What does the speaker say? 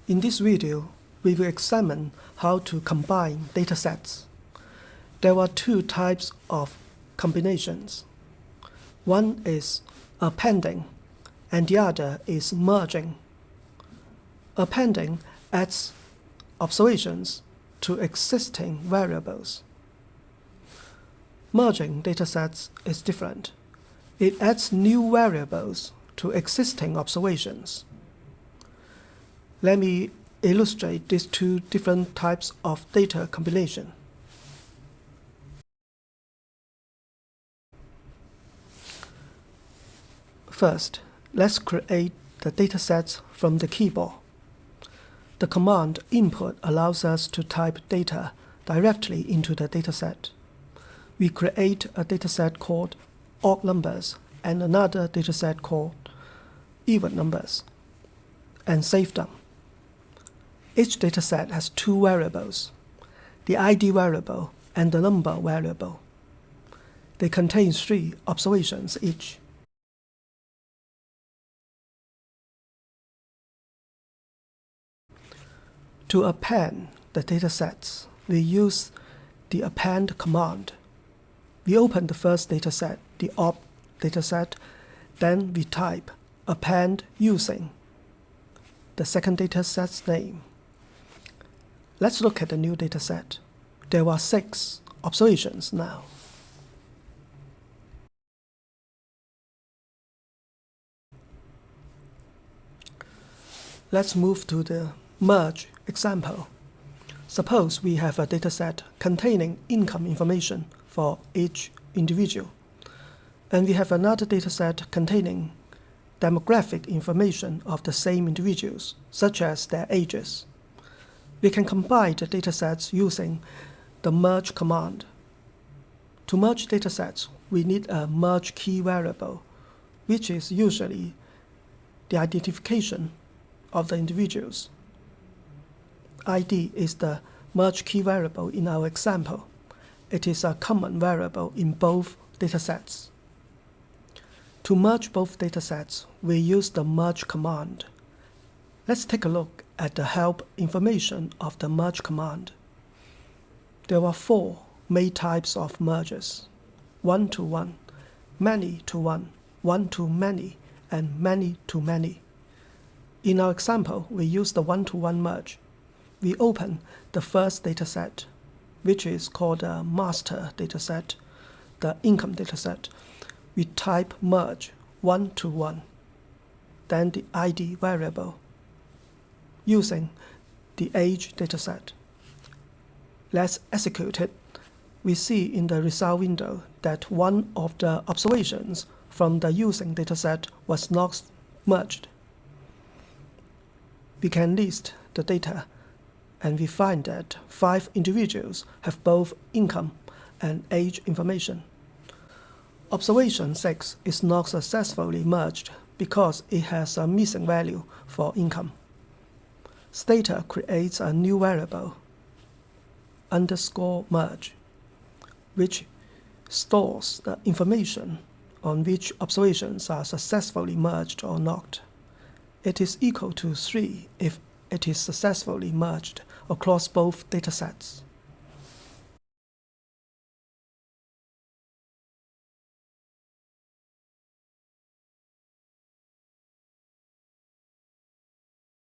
In this video, we will examine how to combine datasets. There are two types of combinations. One is appending, and the other is merging. Appending adds observations to existing variables. Merging datasets is different. It adds new variables to existing observations. Let me illustrate these two different types of data combination. First, let's create the datasets from the keyboard. The command input allows us to type data directly into the dataset. We create a dataset called odd numbers and another dataset called even numbers, and save them. Each dataset has two variables, the ID variable and the number variable. They contain 3 observations each. To append the datasets, we use the append command. We open the first dataset, the odd dataset, then we type append using the second dataset's name. Let's look at the new dataset. There are 6 observations now. Let's move to the merge example. Suppose we have a dataset containing income information for each individual, and we have another dataset containing demographic information of the same individuals, such as their ages. We can combine the datasets using the merge command. To merge datasets, we need a merge key variable, which is usually the identification of the individuals. ID is the merge key variable in our example. It is a common variable in both datasets. To merge both datasets, we use the merge command. Let's take a look at the help information of the merge command. There are 4 main types of merges: one-to-one, many-to-one, one-to-many, and many-to-many. In our example, we use the one-to-one merge. We open the first dataset, which is called the master dataset, the income dataset. We type merge one-to-one, then the ID variable, using the age dataset. Let's execute it. We see in the result window that one of the observations from the using dataset was not merged. We can list the data, and we find that 5 individuals have both income and age information. Observation 6 is not successfully merged because it has a missing value for income. Stata creates a new variable, _merge, which stores the information on which observations are successfully merged or not. It is equal to 3 if it is successfully merged across both datasets.